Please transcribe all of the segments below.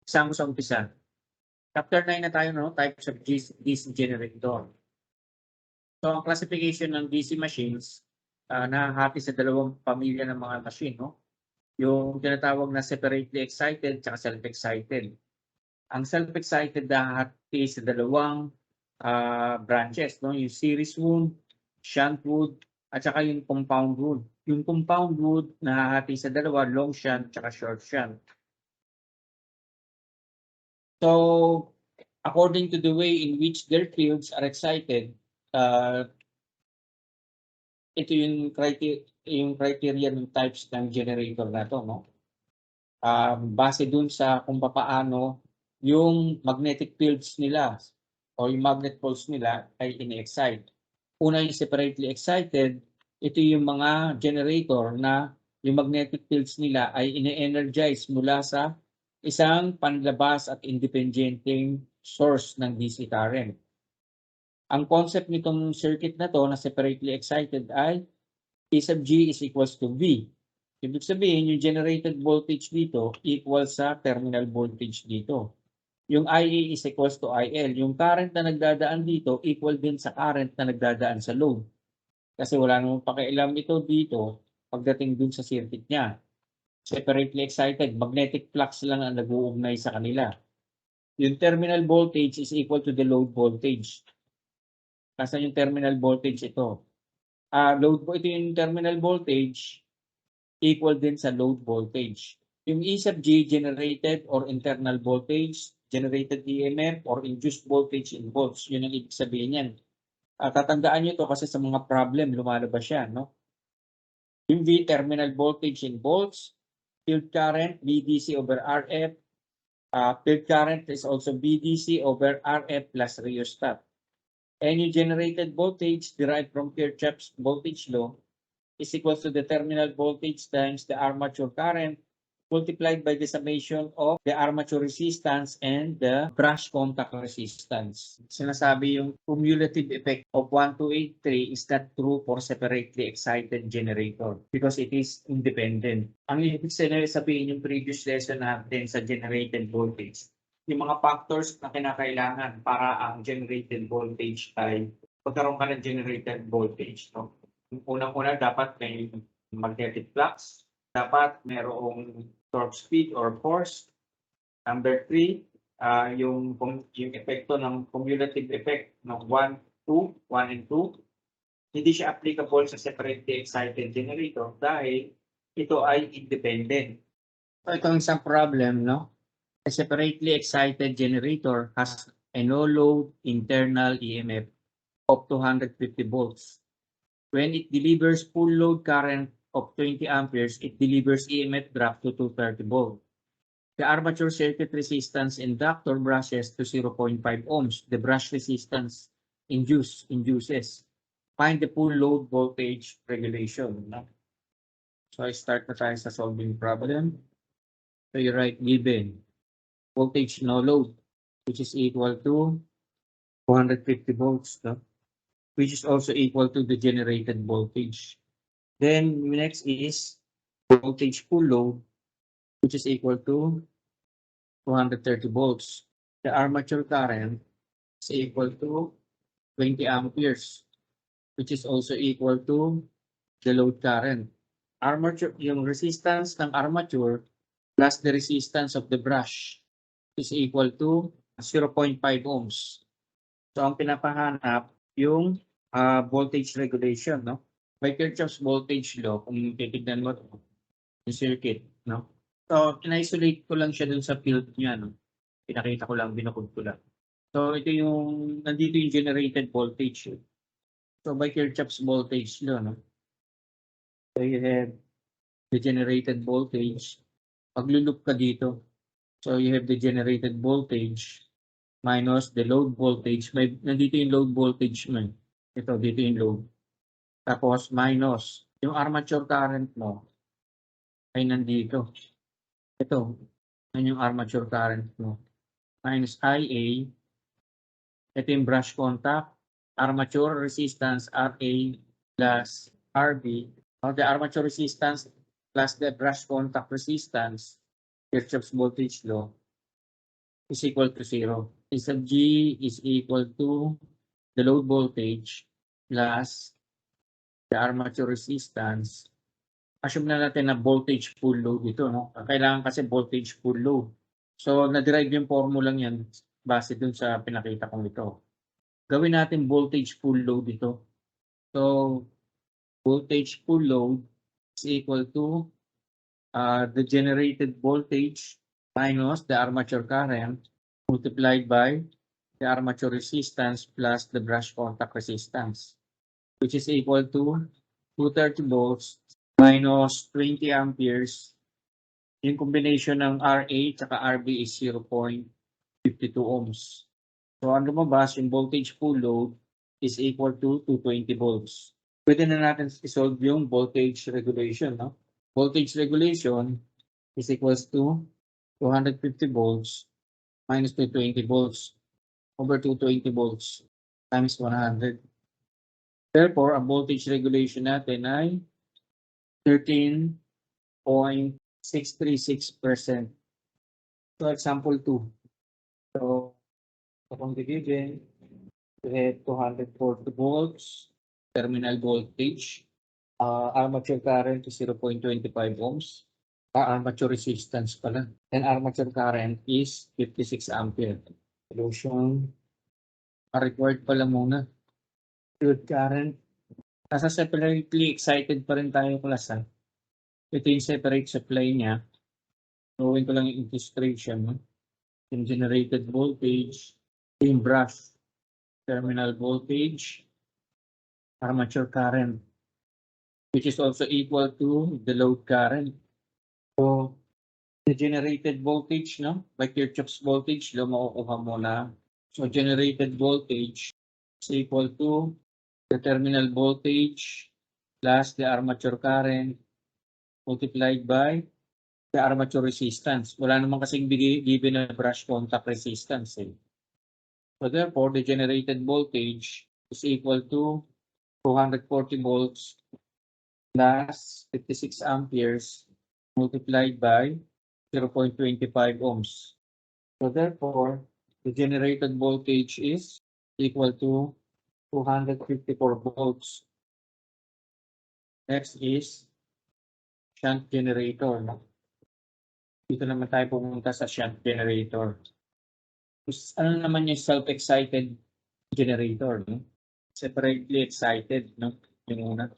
Isama sa umpisa. Chapter 9 na tayo, no? Types of DC generator. So, ang classification ng DC machines, nahahati sa dalawang pamilya ng mga machine, no? Yung tinatawag na separately excited at self-excited. Ang self-excited nahahati sa dalawang branches, no? Yung series wound, shunt wound, at saka yung compound wound. Yung compound wound nahahati sa dalawa, long shunt at short shunt. So, according to the way in which their fields are excited, ito yung criteria ng types ng generator na to, no? Base dun sa kung paano yung magnetic fields nila o yung magnet poles nila ay ini-excite. Una yung separately excited, ito yung mga generator na yung magnetic fields nila ay ini-energize mula sa isang panlabas at independenteng source ng DC current. Ang concept nitong circuit na to na separately excited ay E sub G is equals to V. Ibig sabihin, yung generated voltage dito equals sa terminal voltage dito. Yung IA is equals to IL. Yung current na nagdadaan dito equal din sa current na nagdadaan sa load. Kasi wala namang pakialam ito dito pagdating dun sa circuit niya. Separately excited, magnetic flux lang ang nag-uugnay sa kanila. Yung terminal voltage is equal to the load voltage. Kasi yung terminal voltage ito. Load po ito yung terminal voltage equal din sa load voltage. Yung E sub G, generated or internal voltage, generated EMF or induced voltage in volts. Yun ang ibig sabihin yan. Tatandaan nyo to kasi sa mga problem lumalabas yan, no? Yung V, terminal voltage in volts, field current, VDC over RF. Field current is also VDC over RF plus rheostat. Any generated voltage derived from Kirchhoff's voltage law is equal to the terminal voltage times the armature current multiplied by the summation of the armature resistance and the brush contact resistance. Sinasabi yung cumulative effect of 1283 is not true for separately excited generator because it is independent. Ang ibig sabihin yung previous lesson natin sa generated voltage, yung mga factors na kinakailangan para ang generated voltage ay pagkaroon ka ng generated voltage. No? Unang-una, dapat may magnetic flux. Dapat mayroong torque speed or force. Number 3, yung epekto ng cumulative effect ng 1 and 2. Hindi siya applicable sa separately excited generator dahil ito ay independent. So ito ang isang problem, no? A separately excited generator has a no-load internal EMF of 250 volts. When it delivers full load current of 20 amperes, it delivers EMF drop to 230 volts. The armature circuit resistance inductor brushes to 0.5 ohms. The brush resistance induces. Find the full load voltage regulation. No? So I start na tayo sa solving problem. So you write given voltage no load, which is equal to 250 volts. No? Which is also equal to the generated voltage. Then next is voltage full load, which is equal to 230 volts. The armature current is equal to 20 amperes, which is also equal to the load current. Armature, yung resistance ng armature plus the resistance of the brush is equal to 0.5 ohms. So ang pinapahanap yung voltage regulation, no? By Kirchhoff's voltage law, kung titignan mo yung circuit, no? So, in-isolate ko lang siya dun sa field niya, no? Pinakita ko lang, binukod ko lang. So, ito yung, nandito yung generated voltage. So, by Kirchhoff's voltage law, no? So, you have the generated voltage. Pag-loop ka dito. So, you have the generated voltage minus the load voltage. Nandito yung load voltage mo. Ito, dito yung load. Tapos minus yung armature current mo ay nandito. Ito, yan yung armature current mo. Minus IA. Ito yung brush contact. Armature resistance RA plus RB. The armature resistance plus the brush contact resistance, Kirchhoff's voltage law, is equal to 0. E sub G is equal to the load voltage plus the armature resistance. Assume na natin na voltage full load ito, no? Kailangan kasi voltage full load. So, na-derive yung formula yan base dun sa pinakita kong ito. Gawin natin voltage full load ito. So, voltage full load is equal to the generated voltage minus the armature current multiplied by the armature resistance plus the brush contact resistance, which is equal to 230 volts minus 20 amperes. Yung combination ng RA at RB is 0.52 ohms. So, ang lumabas, yung voltage full load is equal to 220 volts. Pwede na natin isolve yung voltage regulation, no? Voltage regulation is equals to 250 volts minus 220 volts over 220 volts times 100. Therefore, ang voltage regulation natin ay 13.636%. So, example 2. So, upon the given, we have 240 volts, terminal voltage, armature current is 0.25 ohms, armature resistance pala, and armature current is 56 ampere. Solution, required pala muna. Field current, nasa separately excited pa rin tayo class ha. Ito yung separate supply niya. Gawin ko lang yung illustration. Yung generated voltage, yung brush, terminal voltage, armature current, which is also equal to the load current. So, the generated voltage, no? By Kirchhoff's voltage, makukuha mo na. So, generated voltage is equal to the terminal voltage plus the armature current multiplied by the armature resistance. Wala naman kasing given na brush contact resistance. So therefore, the generated voltage is equal to 240 volts plus 56 amperes multiplied by 0.25 ohms. So therefore, the generated voltage is equal to 254 volts. Next is shunt generator. Dito naman tayo pumunta sa shunt generator. Ano naman yung self-excited generator? No? Separately excited. No? Yung una.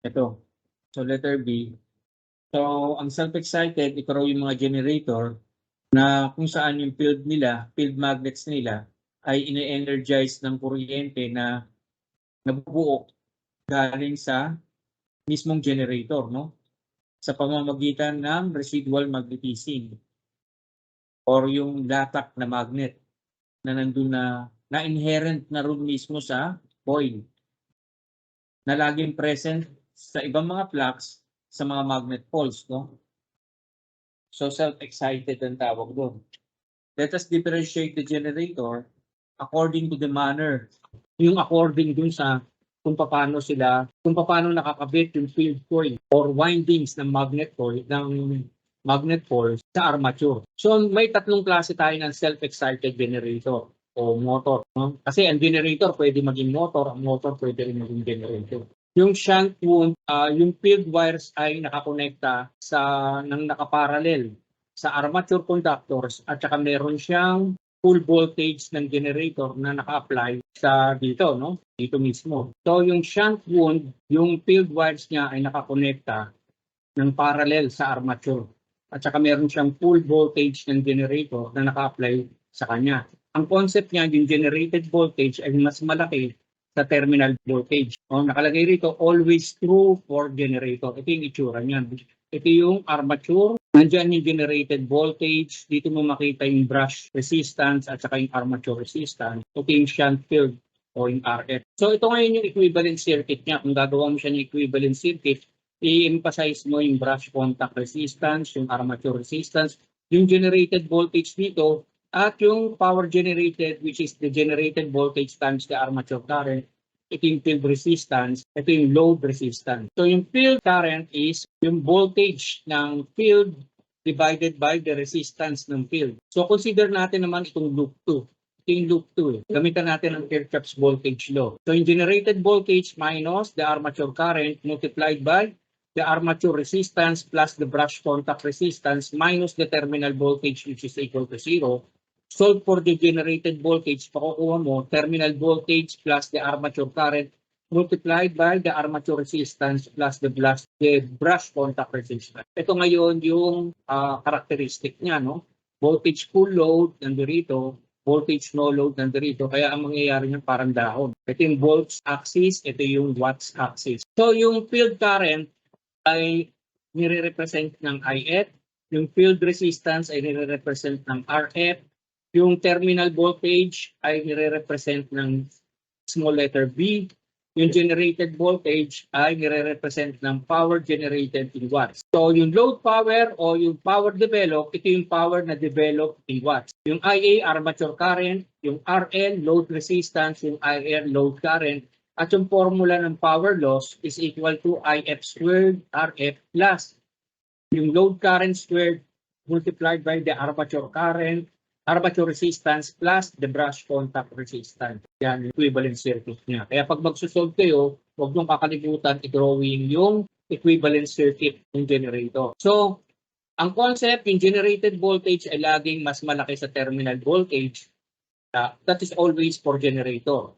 Ito. So, letter B. So, ang self-excited, ito raw yung mga generator na kung saan yung field nila, field magnets nila, ay ine-energize ng kuryente na nabubuo galing sa mismong generator, no? Sa pamamagitan ng residual magnetism or yung latak na magnet na nandun na inherent na rin mismo sa coil na laging present sa ibang mga flux sa mga magnet poles, no? So self-excited ang tawag doon. Let us differentiate the generator according to the manner. Yung according dun sa kung paano nakakabit yung field coil or windings ng magnet coil sa armature. So may tatlong klase tayo ng self-excited generator o motor. No? Kasi ang generator pwede maging motor, ang motor pwede rin maging generator. Yung shunt wound, yung field wires ay nakakonekta ng nakaparallel sa armature conductors at saka meron siyang full voltage ng generator na naka-apply sa dito, no? Dito mismo. So yung shunt wound, yung field wires niya ay nakakonekta ng parallel sa armature. At saka meron siyang full voltage ng generator na naka-apply sa kanya. Ang concept niya, yung generated voltage ay mas malaki sa terminal voltage. Nakalagay rito, always true for generator. Ito yung itsura niyan. Ito yung armature. Nandiyan yung generated voltage. Dito mo makita yung brush resistance at saka yung armature resistance. Ito yung shunt field o yung RF. So ito ngayon yung equivalent circuit niya. Kung gagawa mo siya ng equivalent circuit, i-emphasize mo yung brush contact resistance, yung armature resistance, yung generated voltage dito, at yung power generated, which is the generated voltage times the armature current. Ito yung field resistance, ito yung load resistance. So yung field current is yung voltage ng field divided by the resistance ng field. So consider natin naman itong loop 2. Ito yung loop 2. Gamitan natin ang Kirchhoff's voltage law. So yung generated voltage minus the armature current multiplied by the armature resistance plus the brush contact resistance minus the terminal voltage which is equal to 0. Solve for the generated voltage, pakukuha mo terminal voltage plus the armature current multiplied by the armature resistance plus the brush contact resistance. Ito ngayon yung characteristic niya, no? Voltage full load nandito, voltage no load nandito, kaya ang mangyayari niyan parang dahon. Ito yung volts axis, ito yung watts axis. So yung field current ay nire-represent ng IF, yung field resistance ay nire-represent ng RF, yung terminal voltage ay nire-represent ng small letter B, yung generated voltage ay nire-represent ng power generated in watts. So yung load power o yung power developed, ito yung power na developed in watts. Yung IA, armature current, yung RL, load resistance, yung IR, load current, at yung formula ng power loss is equal to IF squared RF plus yung load current squared multiplied by the armature current, armature resistance plus the brush contact resistance. Yan, equivalent circuit niya. Kaya pag magsusolve kayo, huwag niyong kakalimutan i-drawing yung equivalent circuit ng generator. So, ang concept, yung generated voltage ay laging mas malaki sa terminal voltage. That is always for generator.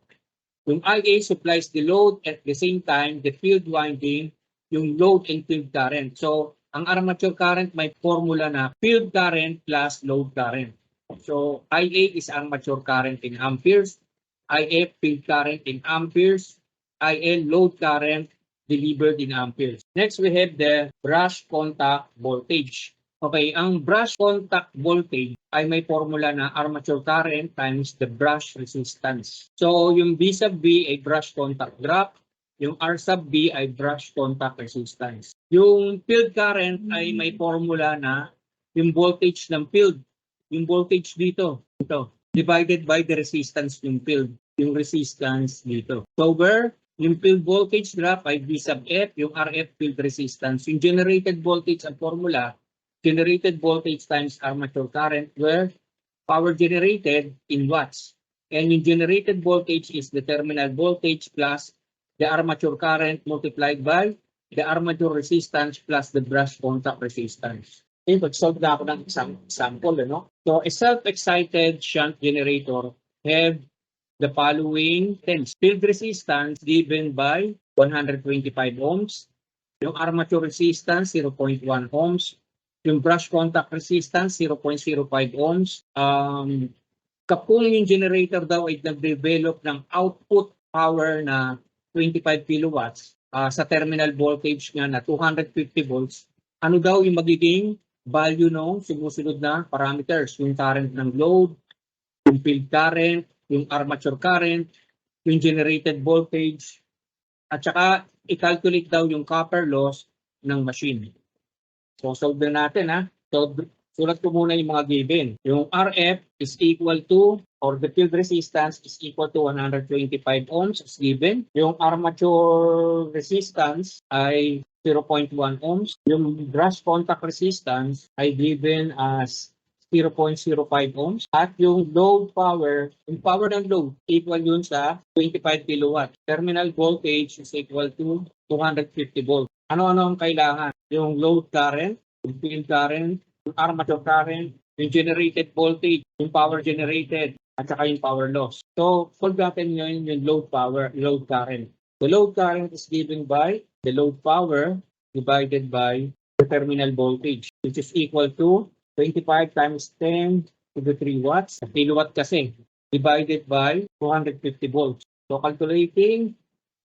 Yung IA supplies the load at the same time, the field winding, yung load and field current. So, ang armature current may formula na field current plus load current. So, IA is armature current in amperes, IF field current in amperes, IL load current delivered in amperes. Next, we have the brush contact voltage. Okay, ang brush contact voltage ay may formula na armature current times the brush resistance. So, yung B sub B ay brush contact drop, yung R sub B ay brush contact resistance. Yung field current ay may formula na yung voltage ng field. Yung voltage dito, ito, divided by the resistance ng field, yung resistance dito. So where yung field voltage drop ay V sub F, yung RF field resistance. Yung generated voltage ang formula, generated voltage times armature current, where power generated in watts. And yung generated voltage is the terminal voltage plus the armature current multiplied by the armature resistance plus the brush contact resistance. Mag-solve na ako ng example. No? So, a self-excited shunt generator have the following things. Field resistance given by 125 ohms. Yung armature resistance, 0.1 ohms. Yung brush contact resistance, 0.05 ohms. Kapung yung generator daw ay nag-develop ng output power na 25 kilowatts sa terminal voltage niya na 250 volts, ano daw yung magiging value ng sumusunod na parameters, yung current ng load, yung field current, yung armature current, yung generated voltage, at saka i-calculate daw yung copper loss ng machine. So, solve na natin ha. So, sulat ko muna yung mga given. Yung RF is equal to, or the field resistance is equal to 125 ohms as given. Yung armature resistance ay 0.1 ohms. Yung brush contact resistance ay given as 0.05 ohms. At yung load power, yung power ng load, equal yun sa 25 kilowatt. Terminal voltage is equal to 250 volts. Ano-ano ang kailangan? Yung load current, yung field current, yung armature current, yung generated voltage, yung power generated, at saka yung power loss. So, solve natin ngayon yung load current. The load current is given by the load power divided by the terminal voltage, which is equal to 25 times 10 to the 3 watts, kilowatt kasi, divided by 250 volts. So, calculating,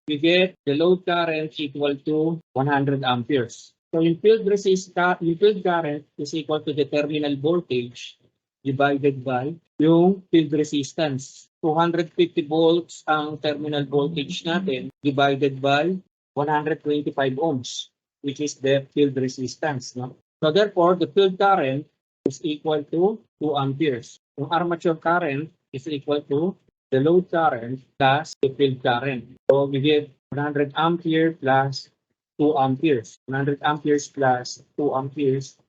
we get the load current equal to 100 amperes. So, yung field current is equal to the terminal voltage divided by yung field resistance. 250 volts ang terminal voltage natin divided by 125 ohms, which is the field resistance. No? So therefore, the field current is equal to 2 amperes. Yung armature current is equal to the load current plus the field current. So we get 100 ampere plus 2 amperes. 100 amperes plus 2 amperes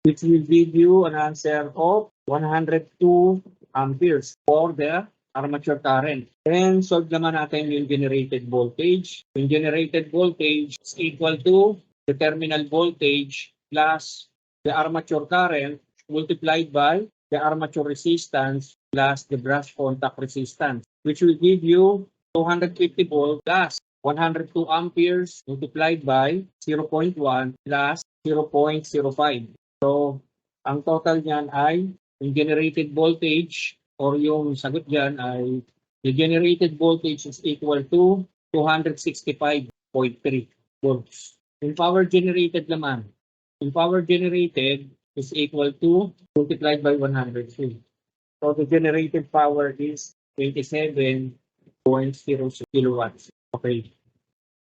which will give you an answer of 102 amperes for the armature current. Then, solve naman natin yung generated voltage. Yung generated voltage is equal to the terminal voltage plus the armature current multiplied by the armature resistance plus the brush contact resistance, which will give you 250 volt plus 102 amperes multiplied by 0.1 plus 0.05. So, ang total niyan ay yung generated voltage or yung sagot dyan ay the generated voltage is equal to 265.3 volts. Yung power generated naman, yung power generated is equal to multiplied by 103. So the generated power is 27.06 kilowatts. Okay.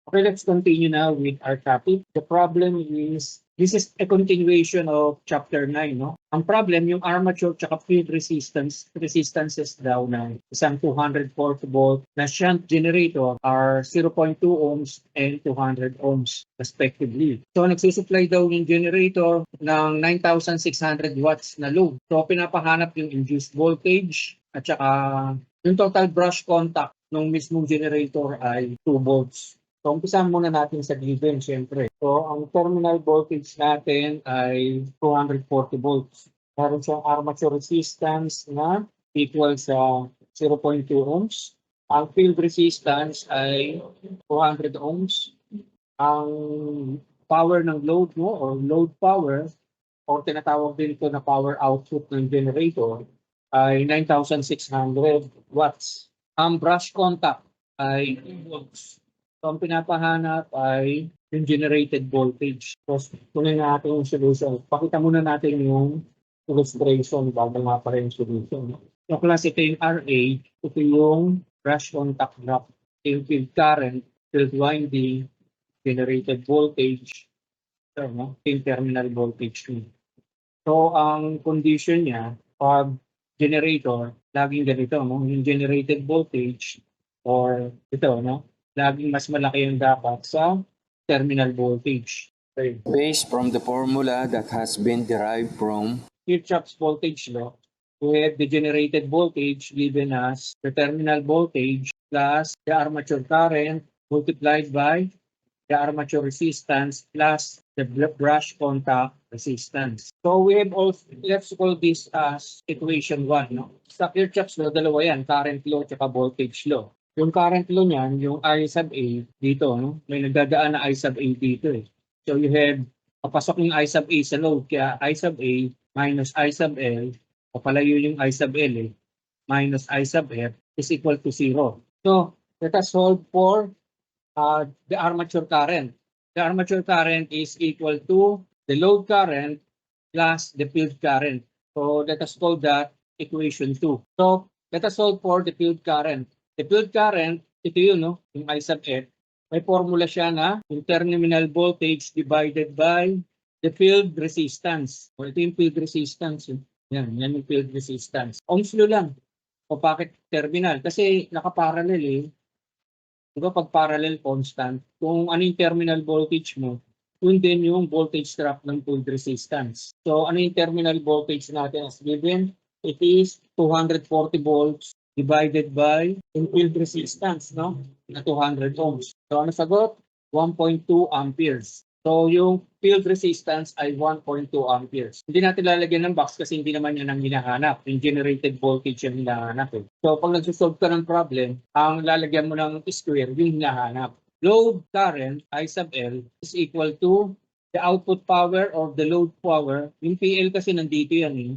Okay, let's continue now with our topic. The problem is, this is a continuation of chapter 9, no? Ang problem, yung armature tsaka field resistances daw ng isang 240 volt na shunt generator are 0.2 ohms and 200 ohms respectively. So, nagsusupply daw yung generator ng 9,600 watts na load. So, pinapahanap yung induced voltage at saka yung total brush contact ng mismong generator ay 2 volts. So, umpisahan muna natin sa given, syempre. So, ang terminal voltage natin ay 240 volts. Meron siyang armature resistance na equal sa 0.2 ohms. Ang field resistance ay 200 ohms. Ang power ng load mo or load power o tinatawag din ito na power output ng generator ay 9,600 watts. Ang brush contact ay 2 volts. So, ang pinapahanap ay yung generated voltage. So, tuloy natin yung solution. Pakita muna natin yung illustration bago nga pa rin yung solution. So, class, ito yung RA, ito yung brush contact drop, yung field current, field winding, generated voltage, so, no? Yung terminal voltage. So, ang condition niya, pag generator, laging ganito, no? Yung generated voltage, or ito, no? Laging mas malaki yung dapat sa terminal voltage. Okay. Based from the formula that has been derived from Kirchhoff's voltage law, we have the generated voltage given as the terminal voltage plus the armature current multiplied by the armature resistance plus the brush contact resistance. So we have also, let's call this as equation 1. No? Sa Kirchhoff's law, dalawa yan, current law at voltage law. Yung current law niyan, yung I sub A dito, no? May nagdadaan na I sub A dito eh. So you have, papasok yung I sub A sa load, kaya I sub A minus I sub L, papalayo yung I sub L eh, minus I sub F is equal to 0. So let us solve for the armature current. The armature current is equal to the load current plus the field current. So let us call that equation 2. So let us solve for the field current. The field current, ito yun, no? Yung I sub F, may formula siya na yung terminal voltage divided by the field resistance. O ito yung field resistance. Yan yung field resistance. Ohms law lang. O bakit terminal? Kasi nakaparallel eh. Diba pag parallel constant, kung ano yung terminal voltage mo, yun din yung voltage drop ng field resistance. So ano yung terminal voltage natin as given? It is 240 volts divided by yung field resistance, no? Na 200 ohms. So ano sagot? 1.2 amperes. So yung field resistance ay 1.2 amperes. Hindi natin lalagyan ng box kasi hindi naman yan ang hinahanap. Yung generated voltage yung hinahanap eh. So pag nagsusolve ka ng problem, ang lalagyan mo ng square yung hinahanap. Load current, I sub L, is equal to the output power or the load power. Yung PL kasi nandito yan eh.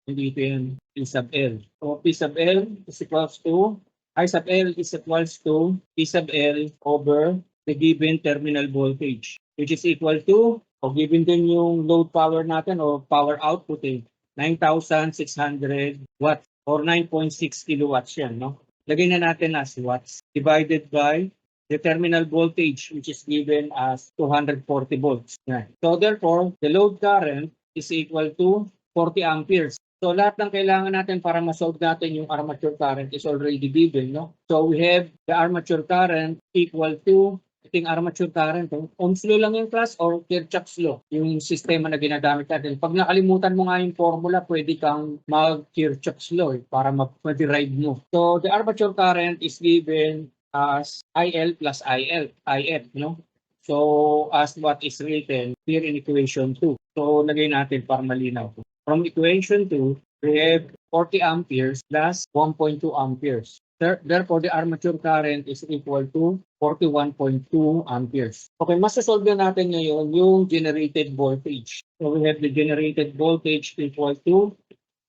Nandito yan. P sub L. So P sub L is equals to, I sub L is equals to P sub L over the given terminal voltage, which is equal to, o given din yung load power natin o power output eh, 9,600 watts or 9.6 kilowatts yan, no? Lagay na natin as watts divided by the terminal voltage, which is given as 240 volts. Yan. So therefore, the load current is equal to 40 amperes. So lahat ng kailangan natin para ma-solve natin yung armature current is already given, no? So we have the armature current equal to Ito yung armature current. Ohm's law lang yung class or Kirchhoff's law, yung sistema na ginagamit natin. Pag nakalimutan mo nga yung formula, pwede kang mag-Kirchhoff's law para ma-derive mo. So, the armature current is given as IL plus IF, no? So, as what is written here in equation 2. So, lagay natin para malinaw. From equation 2, we have 40 amperes plus 1.2 amperes. Therefore, the armature current is equal to 41.2 amperes. Okay, masasolve na natin ngayon yung generated voltage. So, we have the generated voltage equal to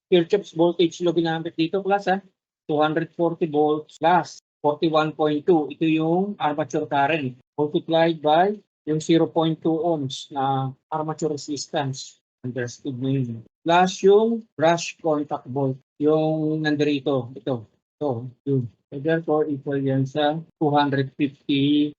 Kirchhoff's voltage law ginamit dito, class, 240 volts plus 41.2. Ito yung armature current multiplied by yung 0.2 ohms na armature resistance. Understood mo yun. Plus yung brush contact volt, yung nandito, ito. So, yun. So, therefore, equal yan sa 250.24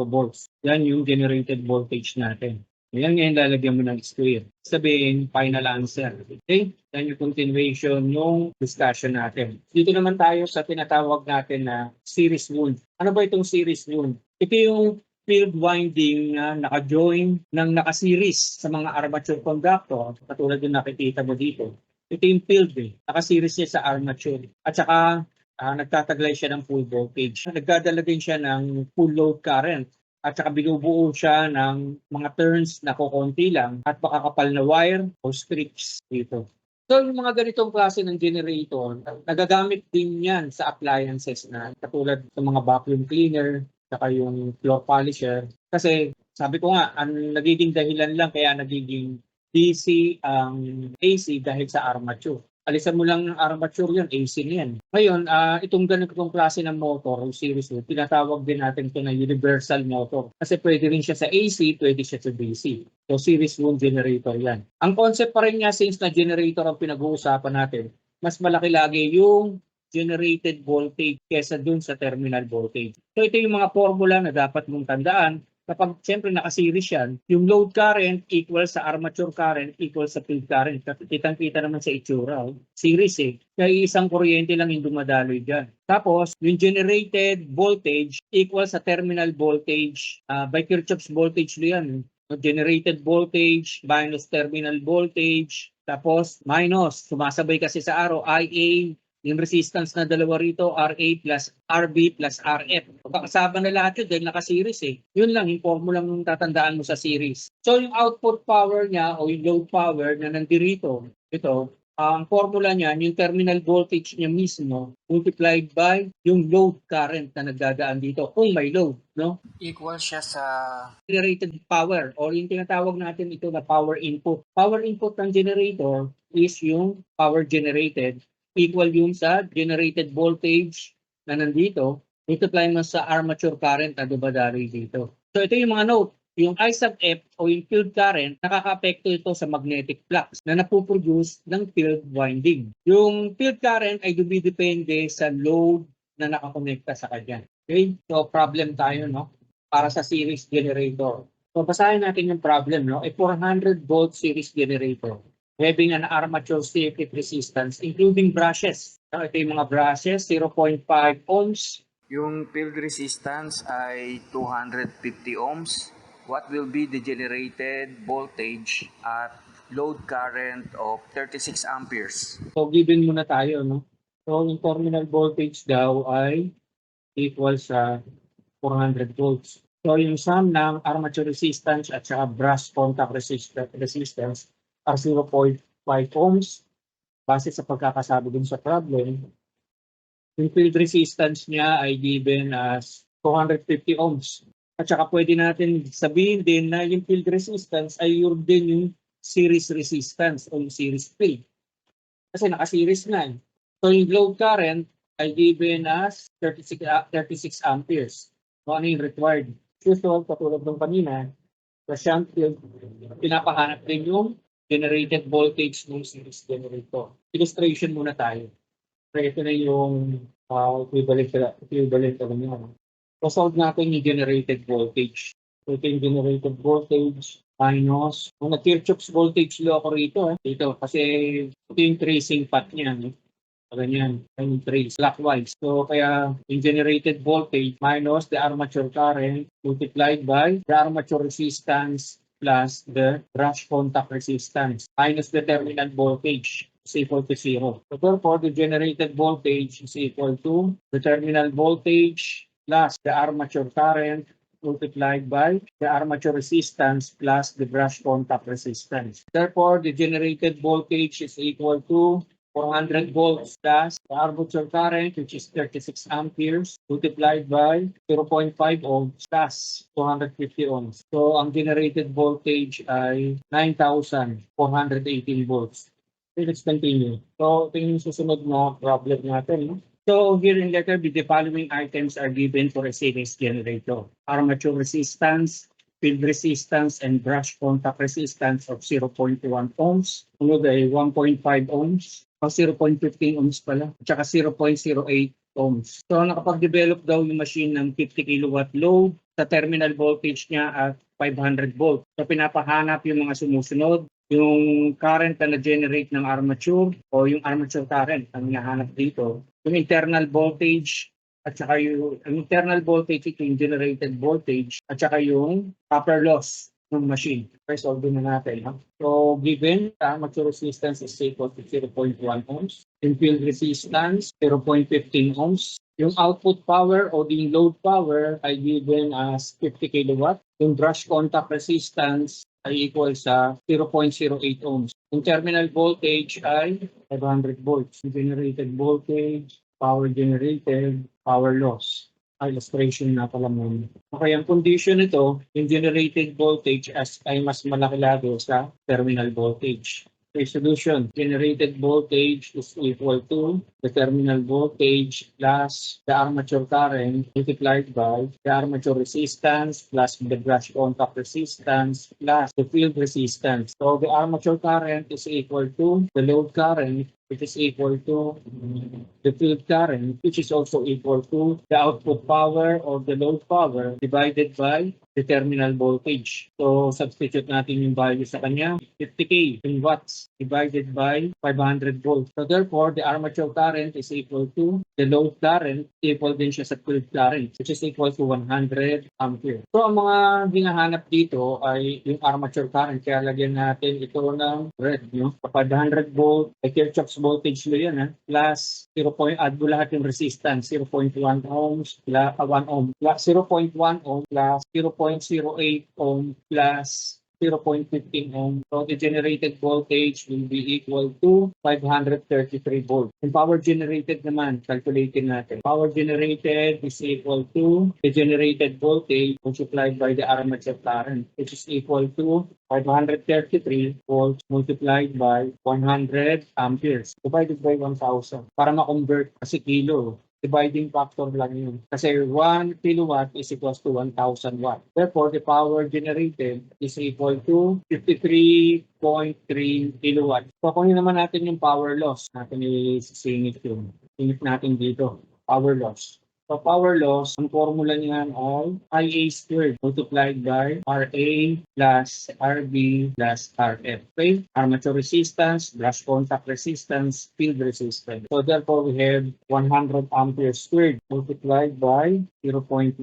volts. Yan yung generated voltage natin. Yan ngayon lalagyan mo ng square. Sabihin, final answer. Okay? Yan yung continuation ng discussion natin. Dito naman tayo sa tinatawag natin na series wound. Ano ba itong series wound? Ito yung field winding na naka-join ng naka-series sa mga armature conductor. Katulad yung nakikita mo dito. Ito yung field Naka-series siya sa armature. At saka nagtataglay siya ng full voltage. Nagdadala din siya ng full load current. At saka binubuo siya ng mga turns na kukunti lang at makakapal na wire o strips dito. So yung mga ganitong klase ng generator, nagagamit din yan sa appliances na katulad sa mga vacuum cleaner, saka yung floor polisher. Kasi sabi ko nga, ang nagiging dahilan lang kaya nagiging DC ang AC dahil sa armature. Alisan mo lang ng armature yun, AC na yan. Ngayon, itong ganitong klase ng motor, series wound, tinatawag din natin ito na universal motor. Kasi pwede rin siya sa AC, pwede siya sa DC. So, series wound generator yan. Ang concept pa rin niya, since na generator ang pinag-uusapan natin, mas malaki lagi yung generated voltage kesa dun sa terminal voltage. So, ito yung mga formula na dapat mong tandaan. Kapag siyempre naka-series yan, yung load current equal sa armature current equal sa field current. Kitang-kita naman sa itsura. Series Kaya isang kuryente lang yung dumadaloy dyan. Tapos, yung generated voltage equal sa terminal voltage by Kirchhoff's voltage law yan. Generated voltage minus terminal voltage. Tapos, minus. Sumasabay kasi sa arrow, IA. Yung resistance na dalawa rito, RA plus RB plus RF. Pagkakasama na lahat yun dahil naka-series Yun lang, yung formula mong tatandaan mo sa series. So yung output power niya o yung load power na nandito, ito, ang formula niya, yung terminal voltage niya mismo multiplied by yung load current na nagdadaan dito kung may load, no? Equal siya sa Generated power or yung tinatawag natin ito na power input. Power input ng generator is yung power generated equal yung sa generated voltage na nandito, multiply mo sa armature current na dumadaloy dito. So ito yung mga note. Yung I sub F o yung field current, nakaka-apekto ito sa magnetic flux na napuproduce ng field winding. Yung field current ay dumidepende sa load na nakakonekta sa kanya. Okay? So problem tayo, no? Para sa series generator. So basahin natin yung problem, no? A 400 volt series generator having an armature circuit resistance including brushes. So, ito yung mga brushes, 0.5 ohms. yung field resistance ay 250 ohms. What will be the generated voltage at load current of 36 amperes? So given muna tayo, no? So yung terminal voltage daw ay equal sa 400 volts. So yung sum ng armature resistance at saka brush contact resistance are 0.5 ohms base sa pagkakasabi dun sa problem. Yung field resistance niya ay given as 250 ohms. At saka pwede natin sabihin din na yung field resistance ay yun din yung series resistance o yung series field. Kasi naka-series na So yung load current ay given as 36 amperes. So ano yung required? Usual, katulad ng kanina, sa shunt field, pinapahanap din yung generated voltage ng series generator. Illustration muna tayo. So ito na yung equivalent naman yun. So solve natin yung generated voltage. So ito yung generated voltage minus, kung na-Kirchhoff's voltage law ako rito, dito kasi ito yung tracing path niya. Ganyan, yung trace clockwise. So kaya yung generated voltage minus the armature current multiplied by the armature resistance plus the brush contact resistance minus the terminal voltage is equal to 0. So therefore, the generated voltage is equal to the terminal voltage plus the armature current multiplied by the armature resistance plus the brush contact resistance. Therefore, the generated voltage is equal to 400 volts plus the armature current, which is 36 amperes, multiplied by 0.5 ohms plus 250 ohms. So, ang generated voltage ay 9,418 volts. Okay, let's continue. So, ito yung susunod na problem natin. No? So, here in letter B, the following items are given for a series generator. Armature resistance, field resistance, and brush contact resistance of 0.1 ohms. Sunod ay 1.5 ohms. O 0.15 ohms pala. At saka 0.08 ohms. So, nakapag-develop daw yung machine ng 50 kilowatt load sa terminal voltage niya at 500 volt. So, pinapahanap yung mga sumusunod. Yung current na na-generate ng armature o yung armature current ang hinahanap dito. Yung internal voltage at saka yung internal voltage, ito yung generated voltage at saka yung copper loss ng machine. Okay, solve na natin. Ha? So, given the armature resistance is equal to 0.1 ohms. Yung field resistance, 0.15 ohms. Yung output power o yung load power ay given as 50 kilowatt. Yung brush contact resistance ay equal sa 0.08 ohms. Yung terminal voltage ay 500 volts. Yung generated voltage, power generated, power loss. Illustration na pala muna. Okay, ang condition nito, yung generated voltage ay mas malaki lagi sa terminal voltage. Okay, solution. Generated voltage is equal to the terminal voltage plus the armature current multiplied by the armature resistance plus the brush contact resistance plus the field resistance. So the armature current is equal to the load current, which is equal to the field current, which is also equal to the output power or the load power divided by the terminal voltage. So, substitute natin yung value sa kanya. 50K in watts divided by 500 volts. So, therefore, the armature current is equal to the load current, equal din siya sa field current, which is equal to 100 ampere. So, ang mga hinahanap dito ay yung armature current. Kaya lagyan natin ito ng red, no? 500 volt, ay Kirchhoff's voltage law yan, ha? Plus 0. Add mo lahat yung resistance, 0.1 ohms, plus 1 ohm, plus 0.1 ohm, plus 0.08 ohm, plus 0.15 ohm. So the generated voltage will be equal to 533 volts. Yung power generated naman, calculating natin. Power generated is equal to the generated voltage multiplied by the armature current, which is equal to 533 volts multiplied by 100 amperes divided by 1,000 para ma-convert kasi kilo. Dividing factor lang yun. Kasi 1 kilowatt is equals to 1,000 watt. Therefore, the power generated is equal to 53.3 kilowatt. So, kung naman natin yung power loss, natin isisingit yun. Singit natin dito, power loss. So, power loss, ang formula niyan ay IA squared multiplied by RA plus RB plus RF. Okay? Armature resistance, brush contact resistance, field resistance. So, therefore, we have 100 ampere squared multiplied by 0.1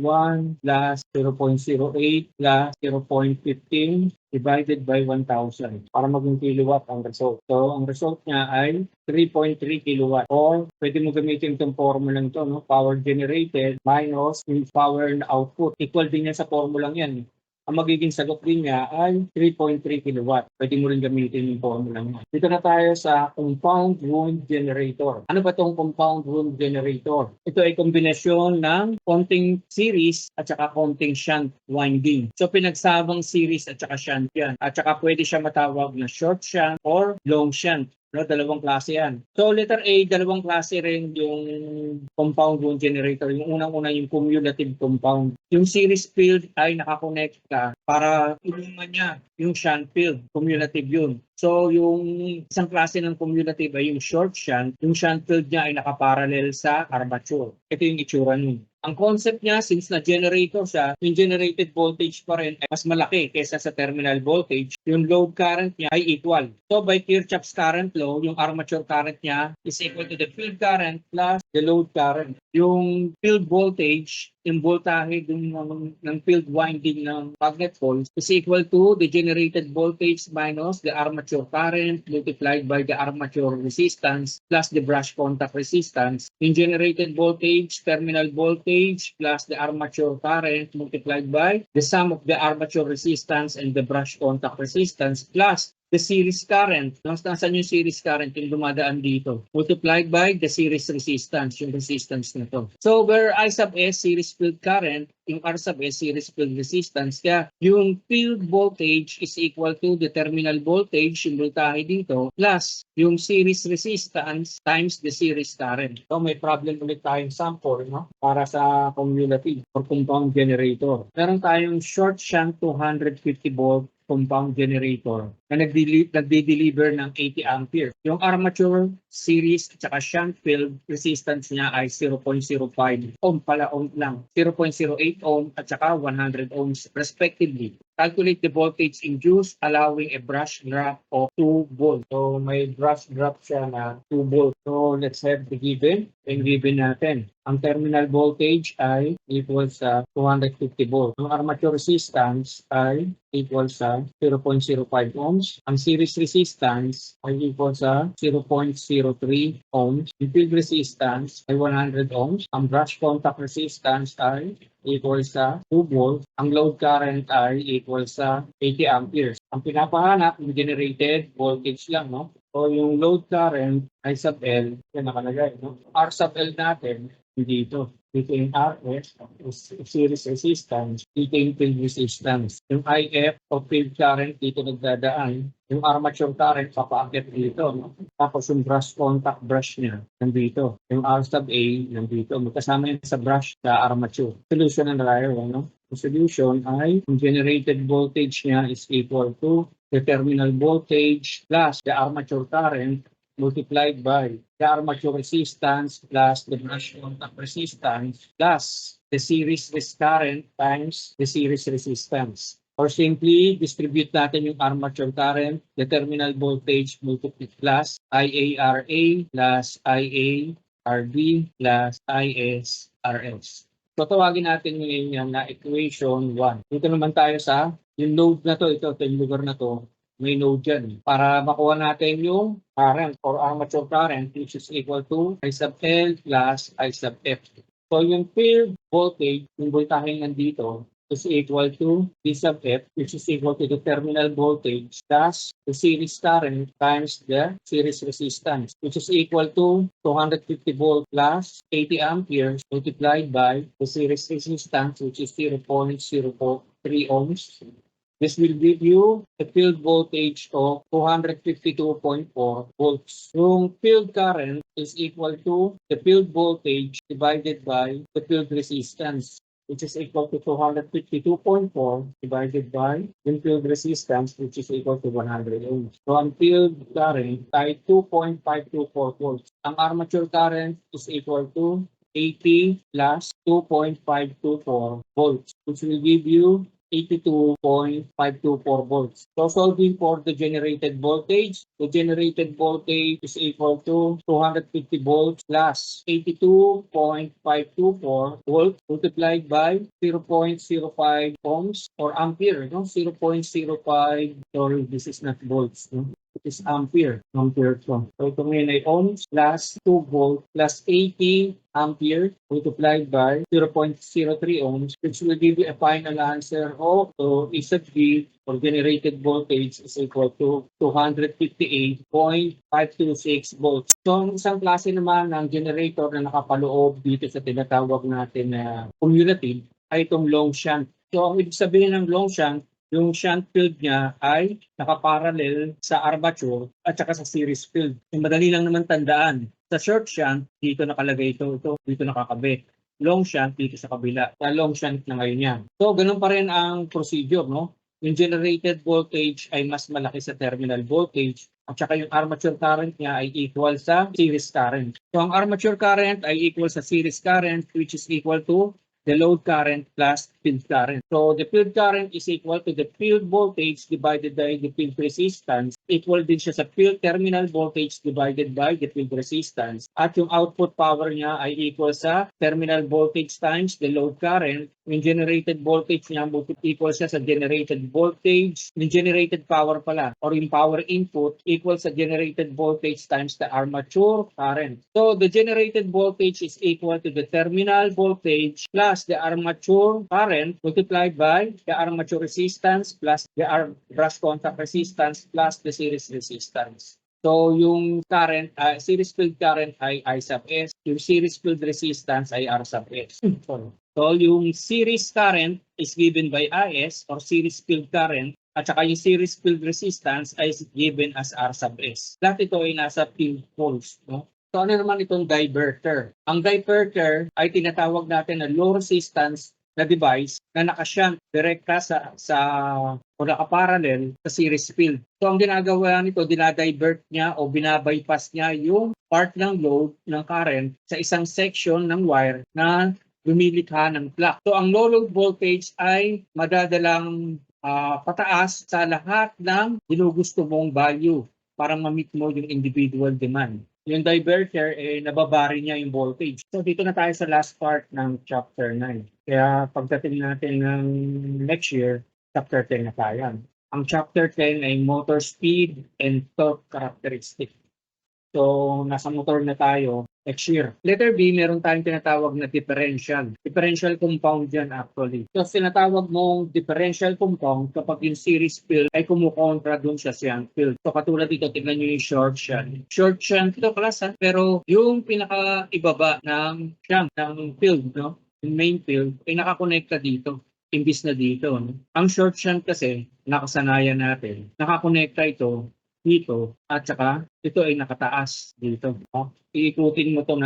plus 0.08 plus 0.15 divided by 1,000 para maging kilowatt ang result. So, ang result niya ay 3.3 kilowatt or pwede mo gamitin itong formula nito, no? Power generated minus yung power na output. Equal din yan sa formula yan. Ang magiging sagot din niya ay 3.3 kilowatt. Pwede mo rin gamitin yung formula niya. Dito na tayo sa compound wound generator. Ano ba itong compound wound generator? Ito ay kombinasyon ng konting series at saka konting shunt winding. So pinagsabang series at saka shunt yan. At saka pwede siya matawag na short shunt or long shunt. No, dalawang klase yan. So, letter A, dalawang klase rin yung compound wound generator. Yung unang-una yung cumulative compound. Yung series field ay nakakonect ka para tulungan niya yung shunt field. Cumulative yun. So, yung isang klase ng cumulative ay yung short shunt. Yung shunt field niya ay nakaparallel sa armature. Ito yung itsura nun. Ang concept niya, since na-generator siya, yung generated voltage pa rin ay mas malaki kaysa sa terminal voltage, yung load current niya ay equal. So, by Kirchhoff's current law, yung armature current niya is equal to the field current plus the load current. Yung field voltage, yung voltahe dun ng field winding ng magnet poles is equal to the generated voltage minus the armature current multiplied by the armature resistance plus the brush contact resistance. Yung generated voltage, terminal voltage plus the armature current multiplied by the sum of the armature resistance and the brush contact resistance plus the series current. Nasaan yung series current? Yung dumadaan dito. Multiplied by the series resistance, yung resistance na to. So, where I sub S, series field current, yung R sub S, series field resistance, kaya yung field voltage is equal to the terminal voltage, yung voltahe dito, plus yung series resistance times the series current. So, may problem ulit tayong sample, no? Para sa cumulative or compound generator. Meron tayong short shunt 250 volt compound generator na nagde-deliver ng 80 ampere. Yung armature series at saka shunt field resistance niya ay 0.05 ohm pala, ohm lang. 0.08 ohm at saka 100 ohms respectively. Calculate the voltage induced allowing a brush drop of 2 volts. So may brush drop siya na 2 volts. So let's have the given. Yung given natin. Ang terminal voltage ay equal sa 250 volts. Ang armature resistance ay equal sa 0.05 ohms. Ang series resistance ay equal sa 0.03 ohms. Yung field resistance ay 100 ohms. Ang brush contact resistance ay equal sa 2 volts. Ang load current ay equal sa 80 amperes. Ang pinapahanap yung generated voltage lang, no? So yung load current I sub L, yan nakalagay, no? R sub L natin, dito. Dito yung RS, series resistance, dito yung field resistance. Yung IF o field current, dito nagdadaan. Yung armature current, papaakit dito. No? Tapos yung brush contact brush niya, nandito. Yung R sub A, nandito. Magkasama yun sa brush sa armature. Solution na tayo, no? The solution ay yung generated voltage niya is equal to the terminal voltage plus the armature current multiplied by the armature resistance plus the brush contact resistance plus the series current times the series resistance. Or simply, distribute natin yung armature current, the terminal voltage multiplied plus IARA plus IARB plus ISRS. So, tawagin natin ngayon yan na equation 1. Dito naman tayo sa yung load na to, ito yung lugar na to, may node dyan. Para makuha natin yung current or armature current which is equal to I sub L plus I sub F. So yung field voltage, yung voltahe nandito, is equal to V sub F which is equal to the terminal voltage plus the series current times the series resistance which is equal to 250 volt plus 80 amperes multiplied by the series resistance which is 0.043 ohms. This will give you a field voltage of 252.4 volts. Yung field current is equal to the field voltage divided by the field resistance, which is equal to 252.4 divided by the field resistance, which is equal to 100 ohms. So ang field current ay 2.524 volts. Ang armature current is equal to 80 plus 2.524 volts, which will give you 82.524 volts. So solving for the generated voltage is equal to 250 volts plus 82.524 volts multiplied by 0.05 ohms or ampere, no? 0.05, sorry, this is not volts, no? It is ampere to. So ito ngayon ay ohms plus 2 volt plus 80 ampere multiplied by 0.03 ohms, which will give you a final answer of E sub V or generated voltage is equal to 258.526 volts. So ang isang klase naman ng generator na nakapaloob dito sa tinatawag natin na cumulative ay itong long shunt. So ang ibig sabihin ng long shunt, yung shunt field niya ay nakaparallel sa armature at saka sa series field. Yung madali lang naman tandaan. Sa short shunt, dito nakalagay ito, dito nakakabit. Long shunt, dito sa kabila. Sa long shunt na ngayon yan. So, ganun pa rin ang procedure, no? yung generated voltage ay mas malaki sa terminal voltage at saka yung armature current niya ay equal sa series current. So ang armature current ay equal sa series current which is equal to the load current plus field current. So the field current is equal to the field voltage divided by the field resistance. Equal din siya sa field terminal voltage divided by the field resistance. At yung output power niya ay equal sa terminal voltage times the load current. Yung generated voltage niya equal siya sa generated voltage, yung generated power pala, or yung power input equal sa generated voltage times the armature current. So the generated voltage is equal to the terminal voltage plus the armature current multiplied by the armature resistance plus the brush contact resistance plus the series resistance. So yung current, series field current ay I sub S, yung series field resistance ay R sub S. So yung series current is given by IS or series field current at saka yung series field resistance ay given as R sub S. Lahat ito ay nasa field poles. No? So ano naman itong diverter? Ang diverter ay tinatawag natin na low resistance na device na nakashunt direkta sa o nakaparallel sa series field. So ang ginagawa nito, dinadivert niya o binabypass niya yung part ng load ng current sa isang section ng wire na lumilikha ng clock. So ang low load voltage ay madadalang pataas sa lahat ng ginugusto mong value para ma-meet mo yung individual demand. Yung diverter, nababari niya yung voltage. So dito na tayo sa last part ng chapter 9. Kaya pagdating natin ng next year, chapter 10 na tayo. Ang chapter 10 ay motor speed and torque characteristic. So nasa motor na tayo next year. Letter B, meron tayong tinatawag na differential. Differential compound yan actually. So tinatawag mong differential compound kapag yung series field ay kumukontra dun sa shunt field. So katulad dito, tignan nyo yung short shunt. Short shunt ito class ha, pero yung pinaka-ibaba ng shunt ng field, no? Yung main field ay nakakonekta dito. Imbis na dito. No? Ang short shunt kasi, nakasanayan natin, nakakonekta ito dito at saka ito ay nakataas dito. No? Iikutin mo to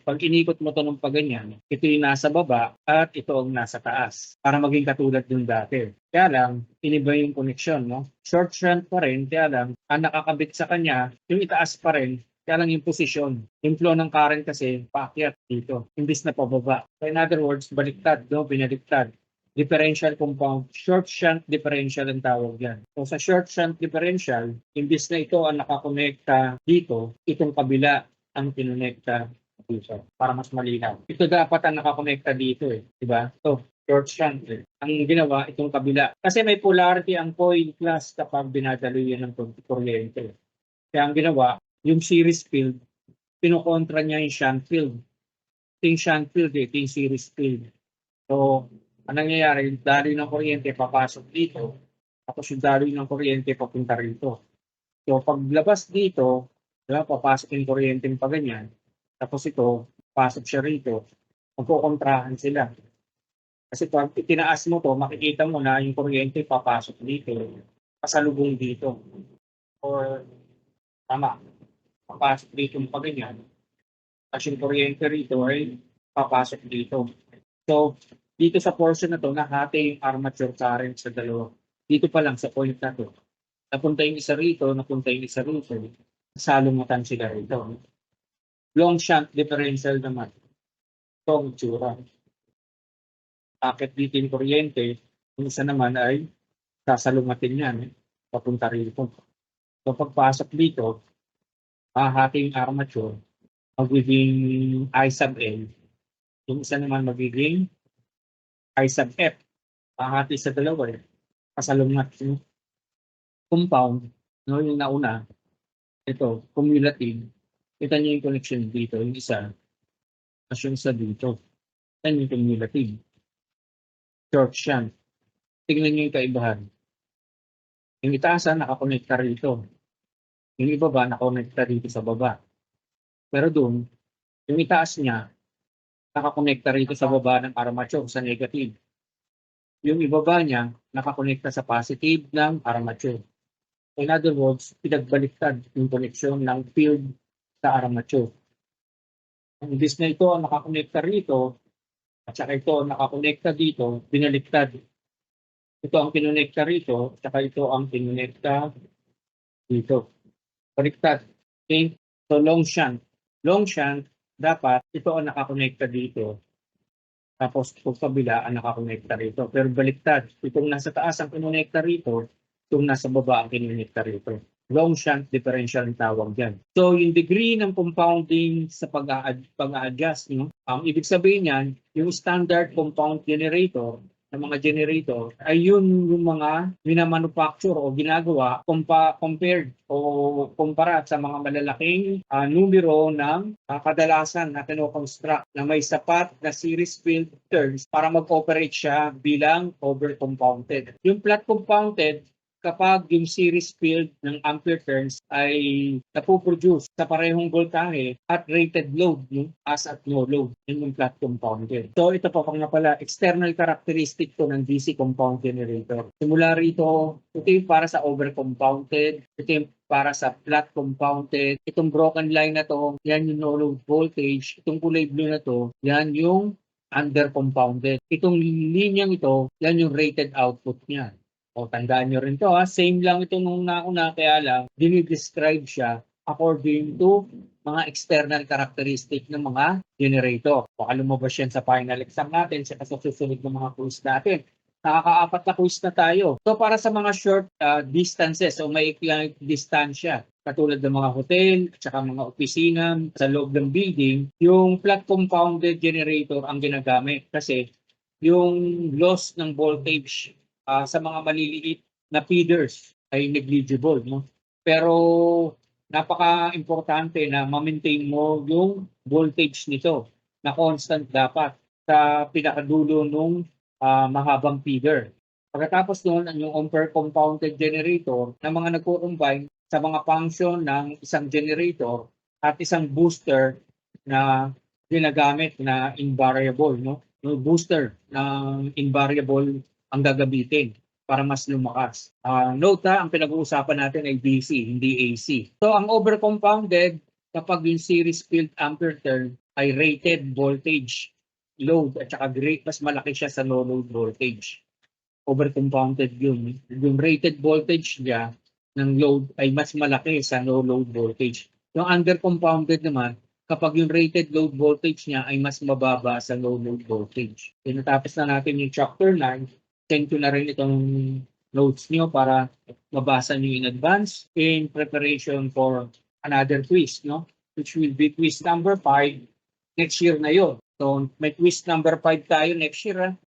pag inikot mo to ng paganyan, ito yung nasa baba at ito ang nasa taas para maging katulad yung dati. Kaya lang, iniba yung connection. No? Short shunt pa rin, kaya lang, ang nakakabit sa kanya, yung itaas pa rin, kaya lang yung posisyon. Yung flow ng current kasi paakyat dito, imbis na pababa. So in other words, baliktad, no? Binaliktad. Differential compound, short shunt differential ang tawag yan. So sa short shunt differential, imbis na ito ang nakakonekta dito, itong kabila ang kinonekta dito para mas malinaw. Ito dapat ang nakakonekta dito di ba? So short shunt ang ginawa itong kabila. Kasi may polarity ang coil class kapag binadalo yan ng kuryente. Kaya ang ginawa, yung series field, pinokontra niya yung shunt field. Ito yung shunt field, ito yung series field. So ang nangyayari, yung daloy ng kuryente papasok dito, tapos yung daloy ng kuryente papunta rito. So paglabas dito, diba, papasok yung kuryente pa ganyan, tapos ito, pasok siya rito, magkukontrahan sila. Kasi pag itinaas mo to, makikita mo na yung kuryente papasok dito, pasalubong dito. Or, tama, papasok dito pa ganyan, tapos yung kuryente rito ay papasok dito. So, dito sa portion na to, nahati yung armature current sa dalawa. Dito pa lang sa point na to. Napunta yung isa rito, napunta yung isa rito. Salumutan sila rito. Long shunt differential naman. Ito ang itsura. Akit dito yung kuryente, yung isa naman ay sasalumatin yan. Papunta rito. So pagpasok dito, mahati yung armature, magiging I sub L. Yung isa naman magiging I sub F, mahati sa dalawa kasalungat yung compound, no, yung nauna, ito, cumulative, kita niyo yung connection dito, yung isa, as yung sa dito, yan yung cumulative, short shunt, tingnan niyo yung kaibahan, yung itaasan nakakonekta rito, yung ibaba nakakonekta dito sa baba, pero doon, yung itaas niya, nakakonekta rito sa baba ng armature sa negative. Yung ibaba niya, nakakonekta sa positive ng armature. In other words, pinagbaliktad yung connection ng field sa armature. Ang imbis na ito ang nakakonekta rito, at saka ito ang nakakonekta dito, binaliktad. Ito ang kinonekta rito, saka ito ang kinonekta dito. Baliktad. Okay? So long shunt. Long shunt, dapat ito ang nakakonekta dito. Tapos itong kabila ang nakakonekta rito. Pero baliktad. Itong nasa taas ang kinonekta rito, itong nasa baba ang kinonekta rito. Long shunt differential ang tawag dyan. So yung degree ng compounding sa pag-a-adjust, no? Ang ibig sabihin niyan, yung standard compound generator ng mga generator ay yun yung mga minamanufacture o ginagawa compared o kumpara sa mga malalaking numero ng kadalasan na kinoconstruct na may sapat na series field turns para mag-operate siya bilang over-compounded. Yung flat compounded, kapag yung series field ng ampere turns ay napoproduce sa parehong voltahe at rated load, no? As at no load, yun yung flat compounded. So ito pa nga pala, external characteristic to ng DC compound generator. Simula rito, ito yung para sa over-compounded, ito yung para sa flat compounded. Itong broken line na to, yan yung no load voltage. Itong kulay blue na to, yan yung under-compounded. Itong linyang ito, yan yung rated output niya. O, tandaan nyo rin to, ha? Same lang ito nung nauna, kaya lang, dinidescribe siya according to mga external characteristic ng mga generator. Baka lumabas yan sa final exam natin, sa susunod ng mga quiz natin. Nakaka-4 na quiz na tayo. So, para sa mga short distances o maikling distansya, katulad ng mga hotel, at saka mga opisina sa loob ng building, yung flat compounded generator ang ginagamit kasi yung loss ng voltage sa mga maliliit na feeders ay negligible, no? Pero napaka-importante na ma-maintain mo yung voltage nito na constant dapat sa pinakadulo nung mahabang feeder. Pagkatapos doon, ang yung ampere compounded generator na mga nagko-combine sa mga function ng isang generator at isang booster na ginagamit na invariable, no? Yung booster na invariable ang gagamitin para mas lumakas. Note ang pinag-uusapan natin ay DC, hindi AC. So ang overcompounded, kapag yung series field ampere turn ay rated voltage load at saka mas malaki siya sa no load voltage. Overcompounded yun. Yung rated voltage niya ng load ay mas malaki sa no load voltage. Yung undercompounded naman, kapag yung rated load voltage niya ay mas mababa sa low load voltage. Tinatapos na natin yung chapter 9. Send ko na rin itong notes nyo para mabasa nyo in advance in preparation for another quiz, no? Which will be quiz number 5 next year na yun. So, may quiz number 5 tayo next year.